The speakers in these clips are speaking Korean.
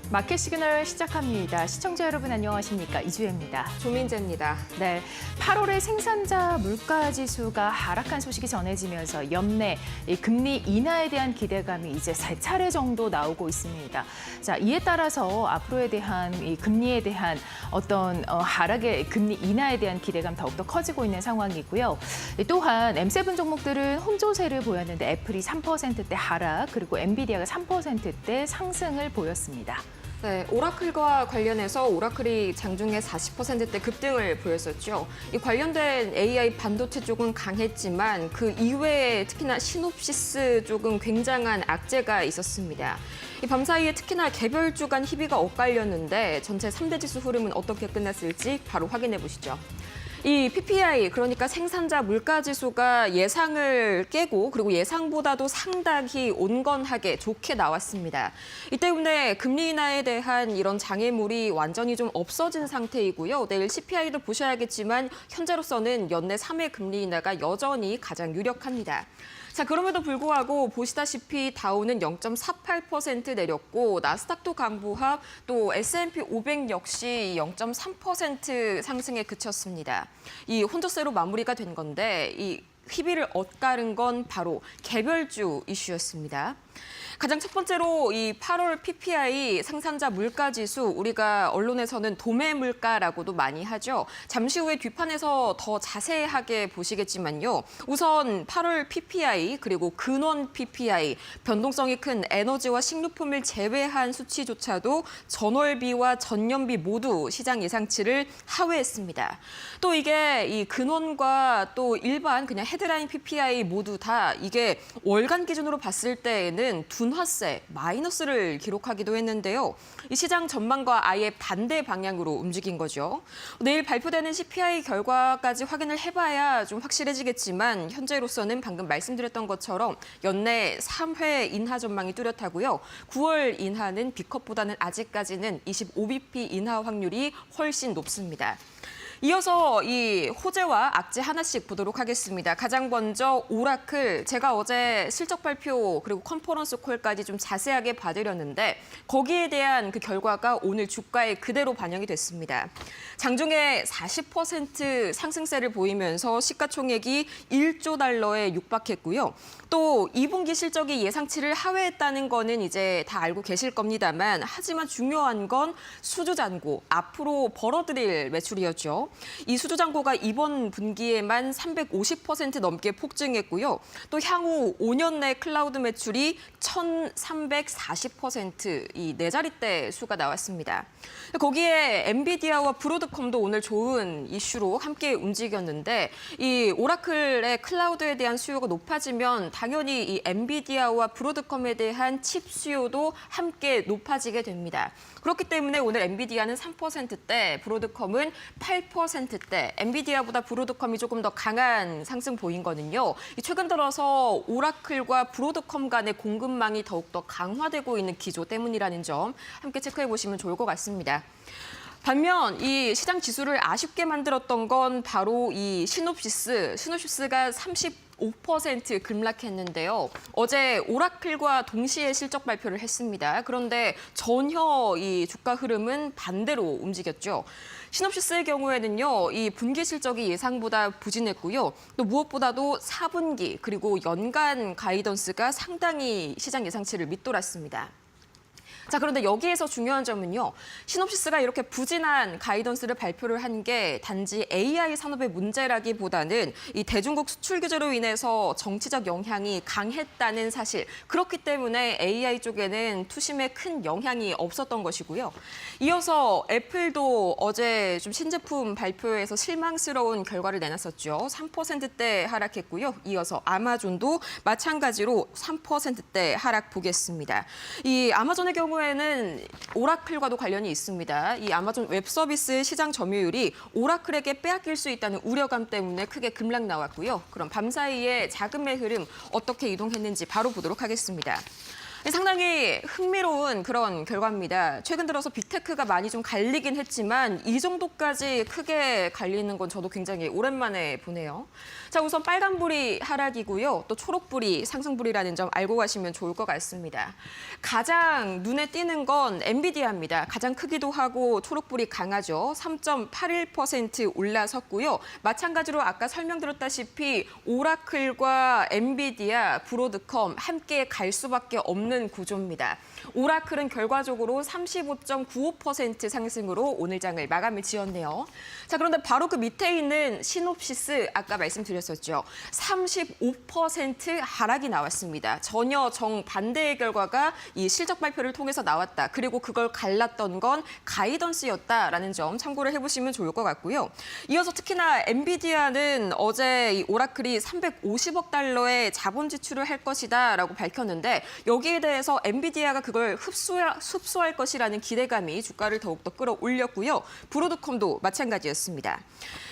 마켓 시그널 시작합니다. 시청자 여러분 안녕하십니까? 이주혜입니다. 조민재입니다. 네, 8월의 생산자 물가 지수가 하락한 소식이 전해지면서 연내 금리 인하에 대한 기대감이 이제 3차례 정도 나오고 있습니다. 자, 이에 따라서 앞으로에 대한 이 금리에 대한 어떤 하락의 금리 인하에 대한 기대감 더욱더 커지고 있는 상황이고요. 또한 M7 종목들은 혼조세를 보였는데 애플이 3%대 하락, 그리고 엔비디아가 3%대 상승을 보였습니다. 네, 오라클과 관련해서 오라클이 장중에 40%대 급등을 보였었죠. 이 관련된 AI 반도체 쪽은 강했지만 그 이외에 특히나 시놉시스 쪽은 굉장한 악재가 있었습니다. 이 밤사이에 특히나 개별 주간 희비가 엇갈렸는데 전체 3대 지수 흐름은 어떻게 끝났을지 바로 확인해 보시죠. 이 PPI, 그러니까 생산자 물가지수가 예상을 깨고 그리고 예상보다도 상당히 온건하게 좋게 나왔습니다. 이 때문에 금리 인하에 대한 이런 장애물이 완전히 좀 없어진 상태이고요. 내일 CPI도 보셔야겠지만 현재로서는 연내 3회 금리 인하가 여전히 가장 유력합니다. 자, 그럼에도 불구하고 보시다시피 다우는 0.48% 내렸고 나스닥도 강보합, 또 S&P 500 역시 0.3% 상승에 그쳤습니다. 이 혼조세로 마무리가 된 건데 이 희비를 엇가른 건 바로 개별주 이슈였습니다. 가장 첫 번째로 이 8월 PPI 생산자 물가지수, 우리가 언론에서는 도매 물가라고도 많이 하죠. 잠시 후에 뒷판에서 더 자세하게 보시겠지만요. 우선 8월 PPI 그리고 근원 PPI, 변동성이 큰 에너지와 식료품을 제외한 수치조차도 전월비와 전년비 모두 시장 예상치를 하회했습니다. 또 이게 이 근원과 또 일반 그냥 헤드라인 PPI 모두 다 이게 월간 기준으로 봤을 때에는 둔화세, 마이너스를 기록하기도 했는데요. 이 시장 전망과 아예 반대 방향으로 움직인 거죠. 내일 발표되는 CPI 결과까지 확인을 해봐야 좀 확실해지겠지만 현재로서는 방금 말씀드렸던 것처럼 연내 3회 인하 전망이 뚜렷하고요. 9월 인하는 B컵보다는 아직까지는 25bp 인하 확률이 훨씬 높습니다. 이어서 이 호재와 악재 하나씩 보도록 하겠습니다. 가장 먼저 오라클, 제가 어제 실적 발표 그리고 컨퍼런스 콜까지 좀 자세하게 봐드렸는데 거기에 대한 그 결과가 오늘 주가에 그대로 반영이 됐습니다. 장중에 40% 상승세를 보이면서 시가총액이 1조 달러에 육박했고요. 또 2분기 실적이 예상치를 하회했다는 거는 이제 다 알고 계실 겁니다만 하지만 중요한 건 수주잔고, 앞으로 벌어들일 매출이었죠. 이 수주잔고가 이번 분기에만 350% 넘게 폭증했고요. 또 향후 5년 내 클라우드 매출이 1340% 이 네 자릿대 수가 나왔습니다. 거기에 엔비디아와 브로드컴도 오늘 좋은 이슈로 함께 움직였는데 이 오라클의 클라우드에 대한 수요가 높아지면 당연히 이 엔비디아와 브로드컴에 대한 칩 수요도 함께 높아지게 됩니다. 그렇기 때문에 오늘 엔비디아는 3%대, 브로드컴은 8%대, 엔비디아보다 브로드컴이 조금 더 강한 상승 보인 거는요. 최근 들어서 오라클과 브로드컴 간의 공급망이 더욱더 강화되고 있는 기조 때문이라는 점 함께 체크해 보시면 좋을 것 같습니다. 반면 이 시장 지수를 아쉽게 만들었던 건 바로 이 시놉시스가 35% 급락했는데요. 어제 오라클과 동시에 실적 발표를 했습니다. 그런데 전혀 이 주가 흐름은 반대로 움직였죠. 시놉시스의 경우에는요, 이 분기 실적이 예상보다 부진했고요. 또 무엇보다도 4분기 그리고 연간 가이던스가 상당히 시장 예상치를 밑돌았습니다. 자, 그런데 여기에서 중요한 점은요. 시놉시스가 이렇게 부진한 가이던스를 발표를 한 게 단지 AI 산업의 문제라기보다는 이 대중국 수출 규제로 인해서 정치적 영향이 강했다는 사실. 그렇기 때문에 AI 쪽에는 투심에 큰 영향이 없었던 것이고요. 이어서 애플도 어제 좀 신제품 발표에서 실망스러운 결과를 내놨었죠. 3%대 하락했고요. 이어서 아마존도 마찬가지로 3%대 하락 보겠습니다. 이 아마존의 경우에는 오라클과도 관련이 있습니다. 이 아마존 웹서비스 시장 점유율이 오라클에게 빼앗길 수 있다는 우려감 때문에 크게 급락 나왔고요. 그럼 밤사이에 자금의 흐름 어떻게 이동했는지 바로 보도록 하겠습니다. 상당히 흥미로운 그런 결과입니다. 최근 들어서 빅테크가 많이 좀 갈리긴 했지만 이 정도까지 크게 갈리는 건 저도 굉장히 오랜만에 보네요. 자, 우선 빨간불이 하락이고요. 또 초록불이 상승불이라는 점 알고 가시면 좋을 것 같습니다. 가장 눈에 띄는 건 엔비디아입니다. 가장 크기도 하고 초록불이 강하죠. 3.81% 올라섰고요. 마찬가지로 아까 설명드렸다시피 오라클과 엔비디아, 브로드컴 함께 갈 수밖에 없는 구조입니다. 오라클은 결과적으로 35.95% 상승으로 오늘 장을 마감을 지었네요. 자, 그런데 바로 그 밑에 있는 시놉시스 아까 말씀드렸었죠. 35% 하락이 나왔습니다. 전혀 정반대의 결과가 이 실적 발표를 통해서 나왔다. 그리고 그걸 갈랐던 건 가이던스였다라는 점 참고를 해보시면 좋을 것 같고요. 이어서 특히나 엔비디아는 어제 이 오라클이 350억 달러의 자본 지출을 할 것이다라고 밝혔는데 여기에 대해서 엔비디아가 그걸 흡수할 것이라는 기대감이 주가를 더욱더 끌어올렸고요. 브로드컴도 마찬가지였습니다.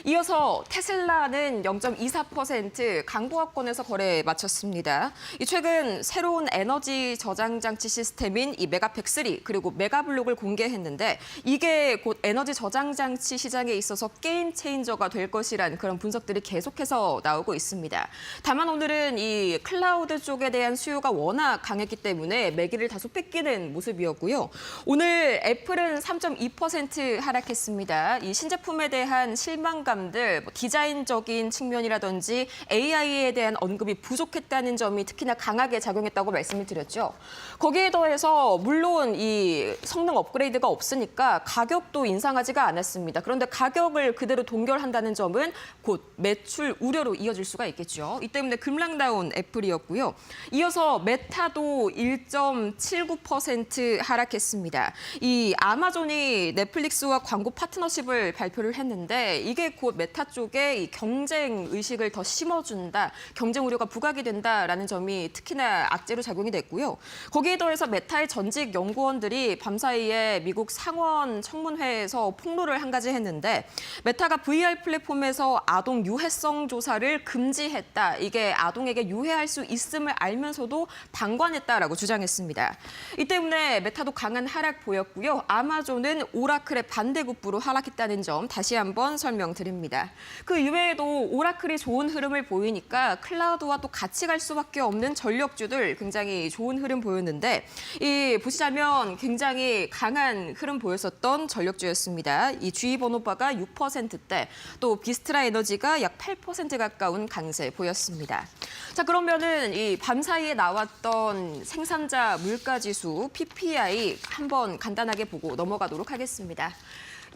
이어서 테슬라는 0.24% 강보합권에서 거래 마쳤습니다. 최근 새로운 에너지 저장 장치 시스템인 이 메가팩3 그리고 메가블록을 공개했는데 이게 곧 에너지 저장 장치 시장에 있어서 게임 체인저가 될 것이란 그런 분석들이 계속해서 나오고 있습니다. 다만 오늘은 이 클라우드 쪽에 대한 수요가 워낙 강했기 때문에 매기를 다소 뺏기는 모습이었고요. 오늘 애플은 3.2% 하락했습니다. 이 신제품에 대한 실망감들, 디자인적인 측면이라든지 AI에 대한 언급이 부족했다는 점이 특히나 강하게 작용했다고 말씀을 드렸죠. 거기에 더해서 물론 이 성능 업그레이드가 없으니까 가격도 인상하지가 않았습니다. 그런데 가격을 그대로 동결한다는 점은 곧 매출 우려로 이어질 수가 있겠죠. 이 때문에 급락다운 애플이었고요. 이어서 메타도 1.79% 하락했습니다. 이 아마존이 넷플릭스와 광고 파트너십을 발표를 했는데 이게 곧 메타 쪽에 이 경쟁 의식을 더 심어준다, 경쟁 우려가 부각이 된다라는 점이 특히나 악재로 작용이 됐고요. 거기에 더해서 메타의 전직 연구원들이 밤사이에 미국 상원 청문회에서 폭로를 한 가지 했는데 메타가 VR 플랫폼에서 아동 유해성 조사를 금지했다. 이게 아동에게 유해할 수 있음을 알면서도 방관했다라고 주장했습니다. 이 때문에 메타도 강한 하락 보였고요. 아마존은 오라클의 반대급부로 하락했다는 점 다시 한번 설명드립니다. 그 이외에도 오라클이 좋은 흐름을 보이니까 클라우드와 또 같이 갈 수밖에 없는 전력주들 굉장히 좋은 흐름 보였는데 이 보시자면 굉장히 강한 흐름 보였었던 전력주였습니다. 이 주의 번호바가 6%대 또 비스트라 에너지가 약 8% 가까운 강세 보였습니다. 자, 그러면은 이 밤사이에 나왔던 생산자 물가지수 PPI 한번 간단하게 보고 넘어가도록 하겠습니다.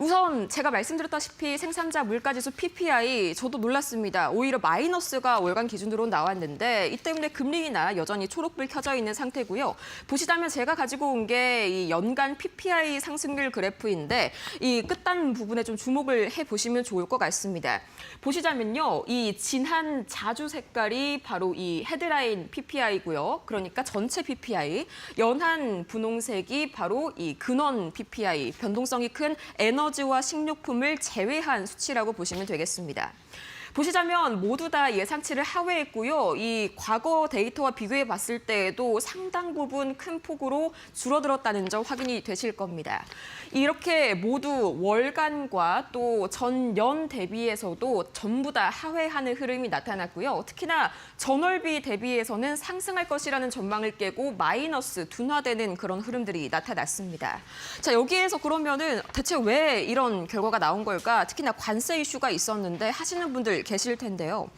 우선 제가 말씀드렸다시피 생산자 물가지수 PPI 저도 놀랐습니다. 오히려 마이너스가 월간 기준으로 나왔는데 이 때문에 금리 인하 여전히 초록불 켜져 있는 상태고요. 보시다면 제가 가지고 온 게 이 연간 PPI 상승률 그래프인데 이 끝단 부분에 좀 주목을 해보시면 좋을 것 같습니다. 보시자면요. 이 진한 자주 색깔이 바로 이 헤드라인 PPI고요. 그러니까 전체 PPI, 연한 분홍색이 바로 이 근원 PPI, 변동성이 큰 에너지와 식료품을 제외한 수치라고 보시면 되겠습니다. 보시자면 모두 다 예상치를 하회했고요. 이 과거 데이터와 비교해 봤을 때에도 상당 부분 큰 폭으로 줄어들었다는 점 확인이 되실 겁니다. 이렇게 모두 월간과 또 전년 대비해서도 전부 다 하회하는 흐름이 나타났고요. 특히나 전월비 대비해서는 상승할 것이라는 전망을 깨고 마이너스 둔화되는 그런 흐름들이 나타났습니다. 자, 여기에서 그러면은 대체 왜 이런 결과가 나온 걸까? 특히나 관세 이슈가 있었는데 하시는 분들 계실 텐데요.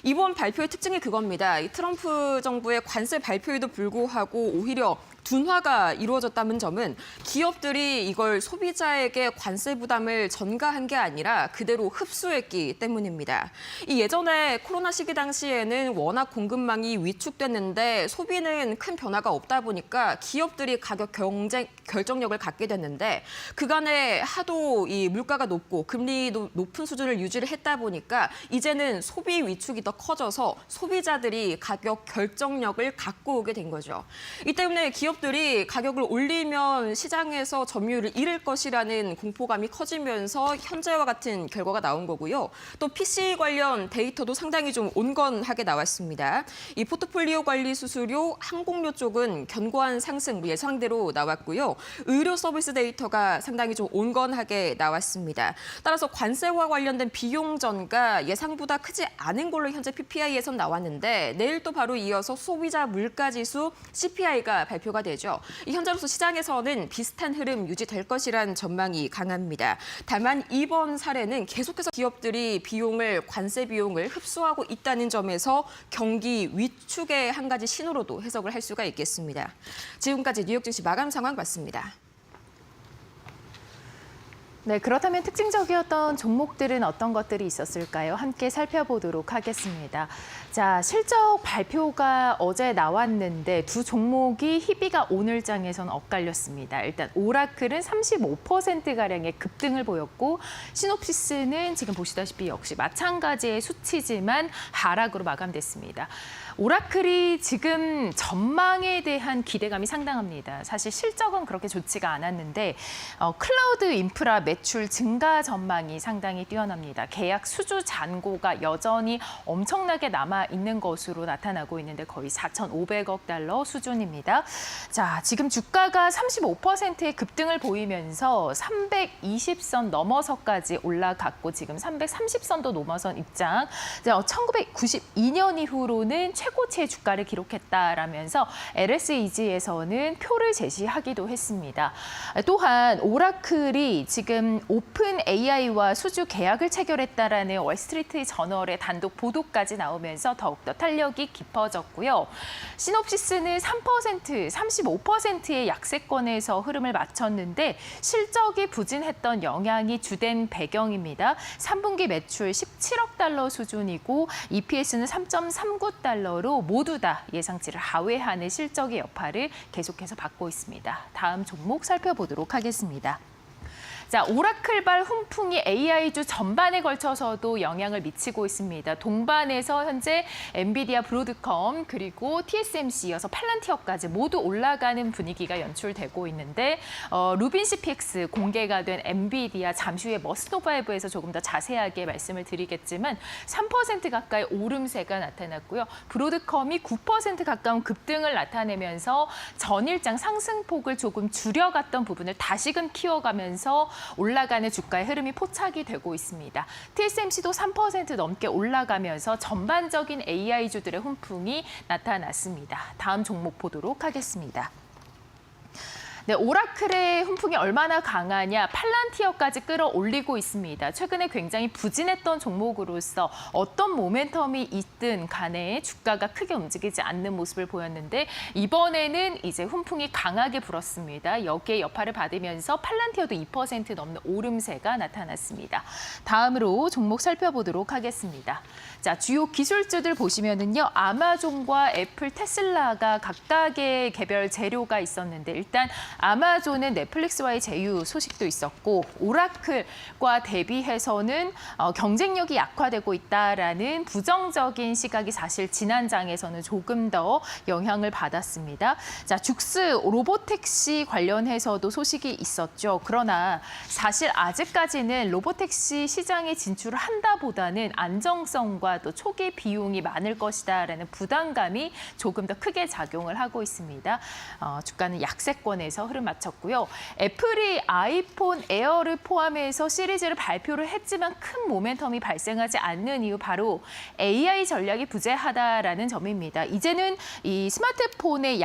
이번 발표의 특징이 그겁니다. 이 트럼프 정부의 관세 발표에도 불구하고 오히려 둔화가 이루어졌다는 점은 기업들이 이걸 소비자에게 관세 부담을 전가한 게 아니라 그대로 흡수했기 때문입니다. 이 예전에 코로나 시기 당시에는 워낙 공급망이 위축됐는데 소비는 큰 변화가 없다 보니까 기업들이 가격 결정력을 갖게 됐는데 그간에 하도 이 물가가 높고 금리도 높은 수준을 유지를 했다 보니까 이제는 소비 위축이 더 커져서 소비자들이 가격 결정력을 갖고 오게 된 거죠. 이 때문에 기업 기업들이 가격을 올리면 시장에서 점유율을 잃을 것이라는 공포감이 커지면서 현재와 같은 결과가 나온 거고요. 또 PC 관련 데이터도 상당히 좀 온건하게 나왔습니다. 이 포트폴리오 관리 수수료, 항공료 쪽은 견고한 상승 예상대로 나왔고요. 의료 서비스 데이터가 상당히 좀 온건하게 나왔습니다. 따라서 관세와 관련된 비용 전가 예상보다 크지 않은 걸로 현재 PPI에선 나왔는데 내일 또 바로 이어서 소비자 물가지수 CPI가 발표가 되죠. 현재로서 시장에서는 비슷한 흐름 유지될 것이란 전망이 강합니다. 다만 이번 사례는 계속해서 기업들이 관세 비용을 흡수하고 있다는 점에서 경기 위축의 한 가지 신호로도 해석을 할 수가 있겠습니다. 지금까지 뉴욕 증시 마감 상황 봤습니다. 네, 그렇다면 특징적이었던 종목들은 어떤 것들이 있었을까요? 함께 살펴보도록 하겠습니다. 자, 실적 발표가 어제 나왔는데 두 종목이 희비가 오늘 장에서는 엇갈렸습니다. 일단 오라클은 35%가량의 급등을 보였고 시놉시스는 지금 보시다시피 역시 마찬가지의 수치지만 하락으로 마감됐습니다. 오라클이 지금 전망에 대한 기대감이 상당합니다. 사실 실적은 그렇게 좋지가 않았는데 클라우드 인프라 매출 증가 전망이 상당히 뛰어납니다. 계약 수주 잔고가 여전히 엄청나게 남아있는 것으로 나타나고 있는데 거의 4,500억 달러 수준입니다. 자, 지금 주가가 35%의 급등을 보이면서 320선 넘어서까지 올라갔고 지금 330선도 넘어선 입장. 1992년 이후로는 최고치의 주가를 기록했다라면서 LSEG에서는 표를 제시하기도 했습니다. 또한 오라클이 지금 오픈 AI와 수주 계약을 체결했다라는 월스트리트 저널의 단독 보도까지 나오면서 더욱더 탄력이 깊어졌고요. 시놉시스는 3%, 35%의 약세권에서 흐름을 마쳤는데 실적이 부진했던 영향이 주된 배경입니다. 3분기 매출 17억 달러 수준이고 EPS는 3.39달러로 모두 다 예상치를 하회하는 실적의 여파를 계속해서 받고 있습니다. 다음 종목 살펴보도록 하겠습니다. 자, 오라클발 훈풍이 AI주 전반에 걸쳐서도 영향을 미치고 있습니다. 동반에서 현재 엔비디아, 브로드컴 그리고 TSMC 이어서 팔란티어까지 모두 올라가는 분위기가 연출되고 있는데 루빈 CPX 공개가 된 엔비디아 잠시 후에 머스노바이브에서 조금 더 자세하게 말씀을 드리겠지만 3% 가까이 오름세가 나타났고요. 브로드컴이 9% 가까운 급등을 나타내면서 전일장 상승폭을 조금 줄여갔던 부분을 다시금 키워가면서 올라가는 주가의 흐름이 포착이 되고 있습니다. TSMC도 3% 넘게 올라가면서 전반적인 AI주들의 훈풍이 나타났습니다. 다음 종목 보도록 하겠습니다. 네, 오라클의 훈풍이 얼마나 강하냐, 팔란티어까지 끌어올리고 있습니다. 최근에 굉장히 부진했던 종목으로서 어떤 모멘텀이 있든 간에 주가가 크게 움직이지 않는 모습을 보였는데 이번에는 이제 훈풍이 강하게 불었습니다. 여기에 여파를 받으면서 팔란티어도 2% 넘는 오름세가 나타났습니다. 다음으로 종목 살펴보도록 하겠습니다. 자, 주요 기술주들 보시면은요, 아마존과 애플, 테슬라가 각각의 개별 재료가 있었는데 일단 아마존은 넷플릭스와의 제휴 소식도 있었고 오라클과 대비해서는 경쟁력이 약화되고 있다라는 부정적인 시각이 사실 지난 장에서는 조금 더 영향을 받았습니다. 자, 죽스 로보택시 관련해서도 소식이 있었죠. 그러나 사실 아직까지는 로보택시 시장에 진출을 한다보다는 안정성과 또 초기 비용이 많을 것이다라는 부담감이 조금 더 크게 작용을 하고 있습니다. 주가는 약세권에서 흐름 맞췄고요. 애플이 아이폰 에어를 포함해서 시리즈를 발표를 했지만 큰 모멘텀이 발생하지 않는 이유 바로 AI 전략이 부재하다라는 점입니다. 이제는 이 스마트폰의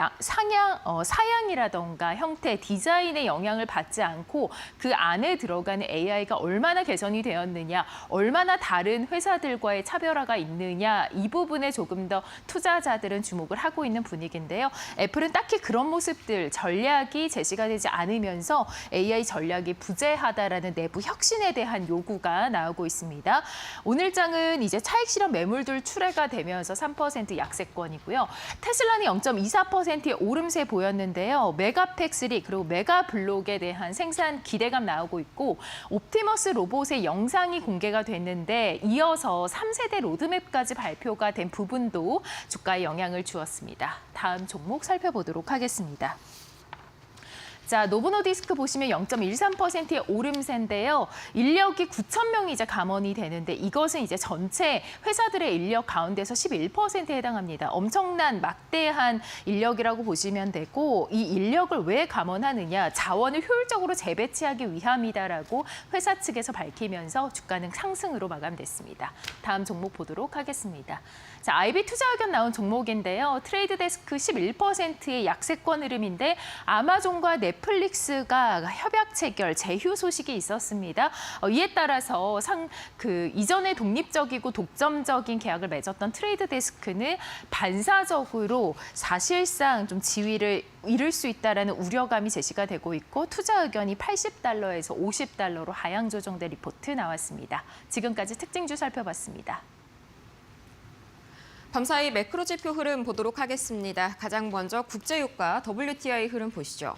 사양이라던가 형태, 디자인의 영향을 받지 않고 그 안에 들어가는 AI가 얼마나 개선이 되었느냐, 얼마나 다른 회사들과의 차별화가 있느냐, 이 부분에 조금 더 투자자들은 주목을 하고 있는 분위기인데요. 애플은 딱히 그런 모습들, 전략이 해결책이 제시가 되지 않으면서 AI 전략이 부재하다라는 내부 혁신에 대한 요구가 나오고 있습니다. 오늘 장은 이제 차익 실현 매물들 출회가 되면서 3% 약세권이고요. 테슬라는 0.24%의 오름세 보였는데요. 메가팩3 그리고 메가블록에 대한 생산 기대감 나오고 있고 옵티머스 로봇의 영상이 공개가 됐는데 이어서 3세대 로드맵까지 발표가 된 부분도 주가에 영향을 주었습니다. 다음 종목 살펴보도록 하겠습니다. 자, 노보노디스크 보시면 0.13%의 오름세인데요. 인력이 9천 명이 이제 감원이 되는데 이것은 이제 전체 회사들의 인력 가운데서 11%에 해당합니다. 엄청난 막대한 인력이라고 보시면 되고 이 인력을 왜 감원하느냐? 자원을 효율적으로 재배치하기 위함이다라고 회사 측에서 밝히면서 주가는 상승으로 마감됐습니다. 다음 종목 보도록 하겠습니다. 자, IB 투자 의견 나온 종목인데요. 트레이드 데스크 11%의 약세권 흐름인데 아마존과 넷플릭스가 협약 체결, 제휴 소식이 있었습니다. 이에 따라서 이전에 독립적이고 독점적인 계약을 맺었던 트레이드 데스크는 반사적으로 사실상 좀 지위를 잃을 수 있다라는 우려감이 제시가 되고 있고 투자 의견이 $80에서 $50로 하향 조정된 리포트 나왔습니다. 지금까지 특징주 살펴봤습니다. 밤사이 매크로 지표 흐름 보도록 하겠습니다. 가장 먼저 국제유가 WTI 흐름 보시죠.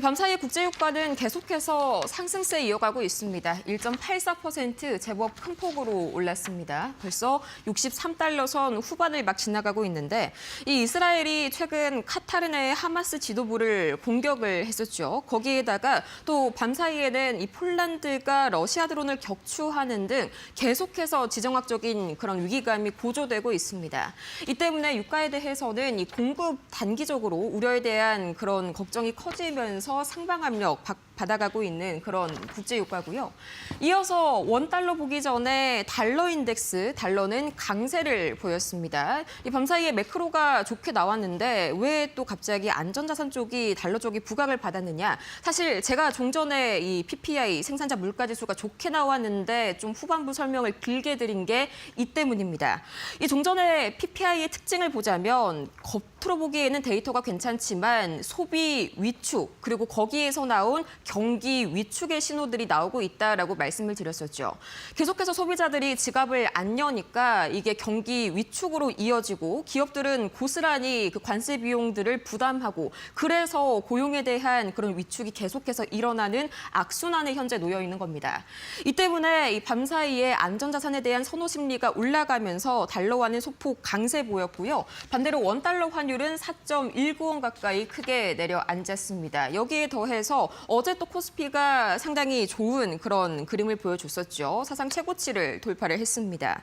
밤사이 국제유가는 계속해서 상승세 이어가고 있습니다. 1.84% 제법 큰 폭으로 올랐습니다. 벌써 $63 선 후반을 막 지나가고 있는데 이 이스라엘이 최근 카타르 내 하마스 지도부를 공격을 했었죠. 거기에다가 또 밤사이에는 이 폴란드가 러시아 드론을 격추하는 등 계속해서 지정학적인 그런 위기감이 고조되고 있습니다. 이 때문에 유가에 대해서는 이 공급 단기적으로 우려에 대한 그런 걱정이 커지면서 상방 압력 받아가고 있는 그런 국제 유가고요. 이어서 원달러 보기 전에 달러 인덱스, 달러는 강세를 보였습니다. 이 밤사이에 매크로가 좋게 나왔는데 왜 또 갑자기 안전자산 쪽이 달러 쪽이 부각을 받았느냐? 사실 제가 종전에 이 PPI 생산자 물가지수가 좋게 나왔는데 좀 후반부 설명을 길게 드린 게 이 때문입니다. 이 종전에 PPI의 특징을 보자면 겉으로 보기에는 데이터가 괜찮지만 소비 위축 그리고 거기에서 나온 경기 위축의 신호들이 나오고 있다라고 말씀을 드렸었죠. 계속해서 소비자들이 지갑을 안 여니까 이게 경기 위축으로 이어지고 기업들은 고스란히 그 관세 비용들을 부담하고 그래서 고용에 대한 그런 위축이 계속해서 일어나는 악순환에 현재 놓여 있는 겁니다. 이 때문에 이 밤사이에 안전자산에 대한 선호 심리가 올라가면서 달러화는 소폭 강세 보였고요. 반대로 원달러 환율은 4.19원 가까이 크게 내려앉았습니다. 여기에 더해서 어제 또 코스피가 상당히 좋은 그런 그림을 보여줬었죠. 사상 최고치를 돌파를 했습니다.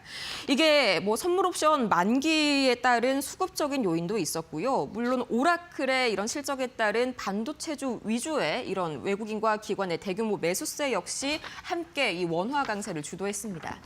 이게 뭐 선물 옵션 만기에 따른 수급적인 요인도 있었고요. 물론 오라클의 이런 실적에 따른 반도체주 위주의 이런 외국인과 기관의 대규모 매수세 역시 함께 이 원화 강세를 주도했습니다.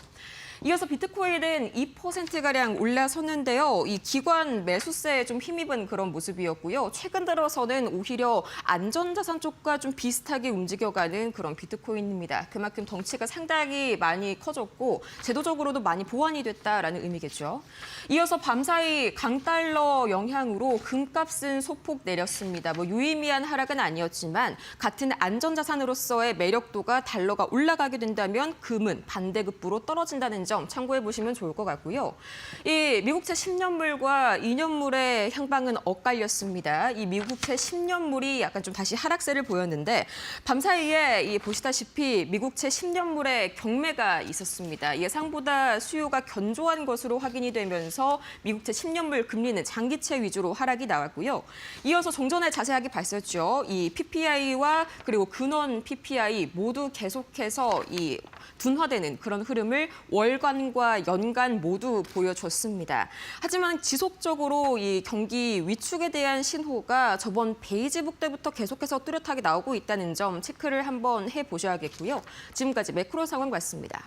이어서 비트코인은 2%가량 올라섰는데요. 이 기관 매수세에 좀 힘입은 그런 모습이었고요. 최근 들어서는 오히려 안전자산 쪽과 좀 비슷하게 움직여가는 그런 비트코인입니다. 그만큼 덩치가 상당히 많이 커졌고 제도적으로도 많이 보완이 됐다라는 의미겠죠. 이어서 밤사이 강달러 영향으로 금값은 소폭 내렸습니다. 뭐 유의미한 하락은 아니었지만 같은 안전자산으로서의 매력도가 달러가 올라가게 된다면 금은 반대급부로 떨어진다는 점 참고해 보시면 좋을 것 같고요. 이 미국채 10년물과 2년물의 향방은 엇갈렸습니다. 이 미국채 10년물이 약간 좀 다시 하락세를 보였는데 밤사이에 이 보시다시피 미국채 10년물의 경매가 있었습니다. 예상보다 수요가 견조한 것으로 확인이 되면서 미국채 10년물 금리는 장기채 위주로 하락이 나왔고요. 이어서 종전에 자세하게 봤었죠. 이 PPI와 그리고 근원 PPI 모두 계속해서 이 둔화되는 그런 흐름을 월간과 연간 모두 보여줬습니다. 하지만 지속적으로 이 경기 위축에 대한 신호가 저번 베이지북 때부터 계속해서 뚜렷하게 나오고 있다는 점 체크를 한번 해보셔야겠고요. 지금까지 매크로 상황 봤습니다.